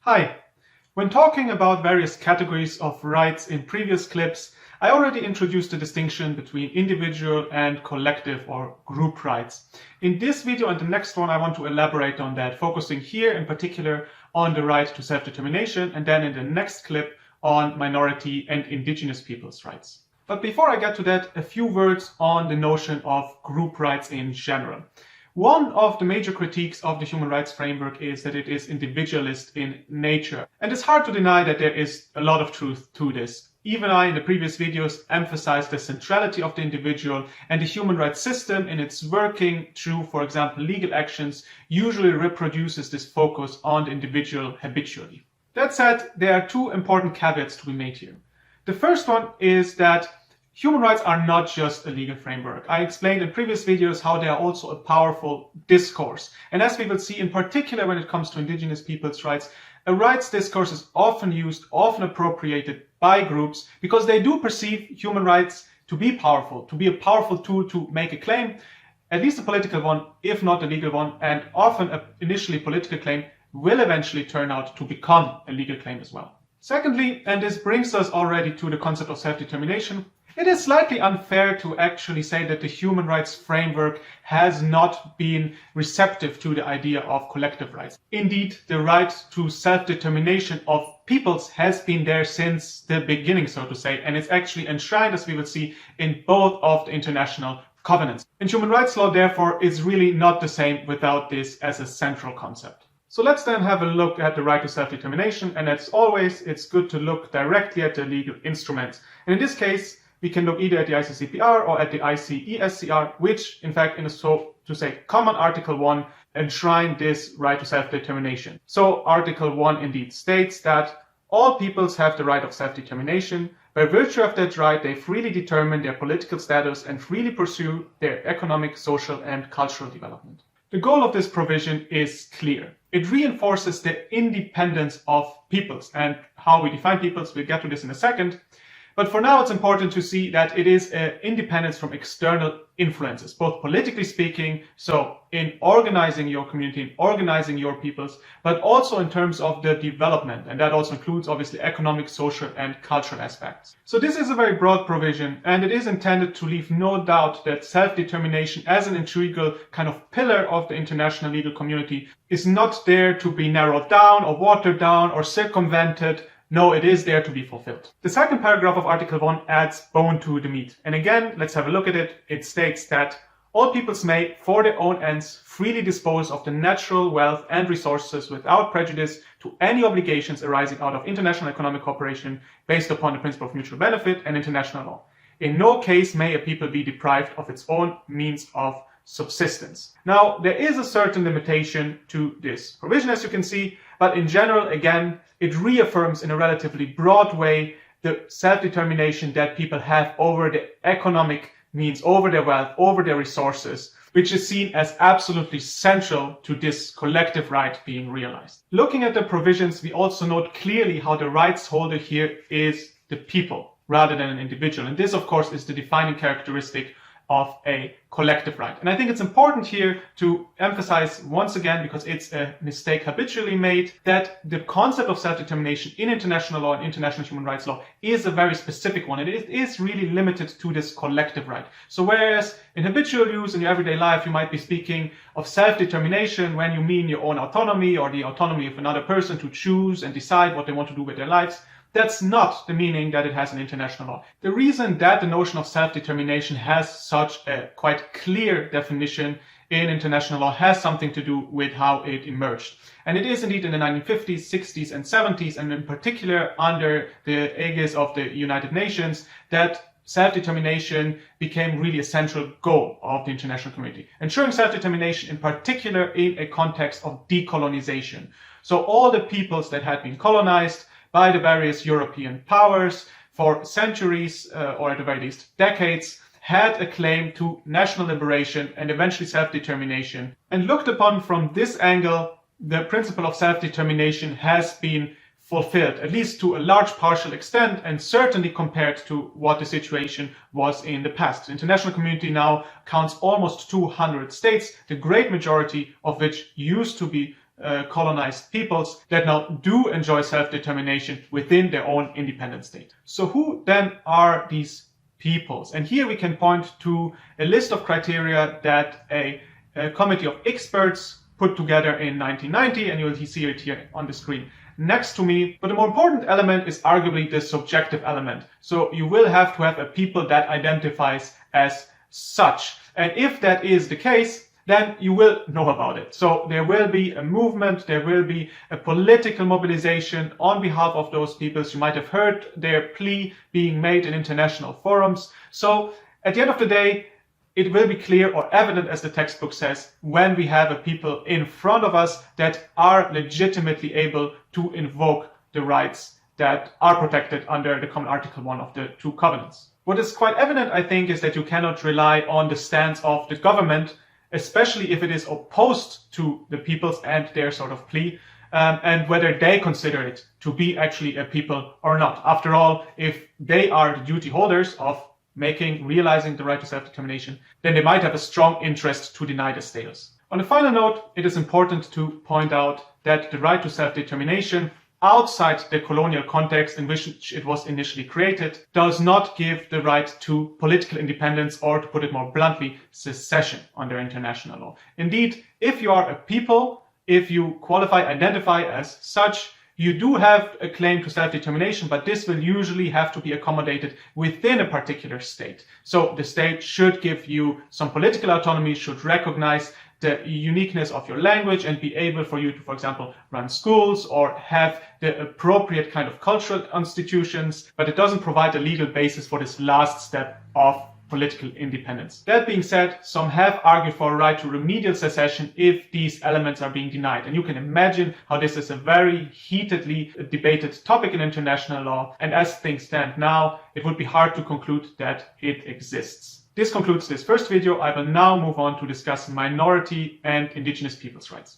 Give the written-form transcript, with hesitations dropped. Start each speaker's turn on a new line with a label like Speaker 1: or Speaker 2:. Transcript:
Speaker 1: Hi! When talking about various categories of rights in previous clips, I already introduced the distinction between individual and collective or group rights. In this video and the next one, I want to elaborate on that, focusing here in particular on the right to self-determination, and then in the next clip on minority and indigenous peoples' rights. But before I get to that, a few words on the notion of group rights in general. One of the major critiques of the human rights framework is that it is individualist in nature. And it's hard to deny that there is a lot of truth to this. Even I, in the previous videos, emphasized the centrality of the individual, and the human rights system in its working through, for example, legal actions, usually reproduces this focus on the individual habitually. That said, there are two important caveats to be made here. The first one is that human rights are not just a legal framework. I explained in previous videos how they are also a powerful discourse. And as we will see, in particular when it comes to indigenous people's rights, a rights discourse is often used, often appropriated by groups because they do perceive human rights to be powerful, to be a powerful tool to make a claim, at least a political one, if not a legal one, and often an initially political claim will eventually turn out to become a legal claim as well. Secondly, and this brings us already to the concept of self-determination, it is slightly unfair to actually say that the human rights framework has not been receptive to the idea of collective rights. Indeed, the right to self-determination of peoples has been there since the beginning, so to say, and it's actually enshrined, as we will see, in both of the international covenants. And human rights law, therefore, is really not the same without this as a central concept. So let's then have a look at the right to self-determination, and as always, it's good to look directly at the legal instruments. And in this case, we can look either at the ICCPR or at the ICESCR, which, in fact, in a so to say common Article 1, enshrine this right to self-determination. So Article 1 indeed states that all peoples have the right of self-determination. By virtue of that right, they freely determine their political status and freely pursue their economic, social, and cultural development. The goal of this provision is clear. It reinforces the independence of peoples, and how we define peoples, we'll get to this in a second. But for now, it's important to see that it is independence from external influences, both politically speaking, so in organizing your community, in organizing your peoples, but also in terms of the development. And that also includes, obviously, economic, social, and cultural aspects. So this is a very broad provision, and it is intended to leave no doubt that self-determination as an integral kind of pillar of the international legal community is not there to be narrowed down or watered down or circumvented. No, it is there to be fulfilled. The second paragraph of Article 1 adds bone to the meat. And again, let's have a look at it. It states that all peoples may, for their own ends, freely dispose of the natural wealth and resources without prejudice to any obligations arising out of international economic cooperation based upon the principle of mutual benefit and international law. In no case may a people be deprived of its own means of subsistence. Now, there is a certain limitation to this provision, as you can see, but in general, again, it reaffirms in a relatively broad way the self-determination that people have over the economic means, over their wealth, over their resources, which is seen as absolutely central to this collective right being realized. Looking at the provisions, we also note clearly how the rights holder here is the people rather than an individual. And this, of course, is the defining characteristic of a collective right. And I think it's important here to emphasize once again, because it's a mistake habitually made, that the concept of self-determination in international law and international human rights law is a very specific one. It is really limited to this collective right. So whereas in habitual use in your everyday life, you might be speaking of self-determination when you mean your own autonomy or the autonomy of another person to choose and decide what they want to do with their lives, that's not the meaning that it has in international law. The reason that the notion of self-determination has such a quite clear definition in international law has something to do with how it emerged. And it is indeed in the 1950s, 60s, and 70s, and in particular under the aegis of the United Nations, that self-determination became really a central goal of the international community. Ensuring self-determination in particular in a context of decolonization. So all the peoples that had been colonized by the various European powers for centuries, or at the very least decades, had a claim to national liberation and eventually self-determination. And looked upon from this angle, the principle of self-determination has been fulfilled, at least to a large partial extent, and certainly compared to what the situation was in the past. The international community now counts almost 200 states, the great majority of which used to be colonized peoples that now do enjoy self-determination within their own independent state. So who then are these peoples? And here we can point to a list of criteria that a committee of experts put together in 1990, and you'll see it here on the screen next to me. But the more important element is arguably the subjective element. So you will have to have a people that identifies as such. And if that is the case, then you will know about it. So there will be a movement, there will be a political mobilization on behalf of those peoples. You might have heard their plea being made in international forums. So at the end of the day, it will be clear or evident, as the textbook says, when we have a people in front of us that are legitimately able to invoke the rights that are protected under the Common Article 1 of the two covenants. What is quite evident, I think, is that you cannot rely on the stance of the government, especially if it is opposed to the peoples and their sort of plea, and whether they consider it to be actually a people or not. After all, if they are the duty holders of realizing the right to self-determination, then they might have a strong interest to deny the status. On a final note, it is important to point out that the right to self-determination outside the colonial context in which it was initially created does not give the right to political independence, or, to put it more bluntly, secession under international law. Indeed, if you are a people, if you identify as such, you do have a claim to self-determination, but this will usually have to be accommodated within a particular state. So the state should give you some political autonomy, should recognize the uniqueness of your language and be able for you to, for example, run schools or have the appropriate kind of cultural institutions, but it doesn't provide a legal basis for this last step of political independence. That being said, some have argued for a right to remedial secession if these elements are being denied. And you can imagine how this is a very heatedly debated topic in international law. And as things stand now, it would be hard to conclude that it exists. This concludes this first video. I will now move on to discuss minority and indigenous peoples' rights.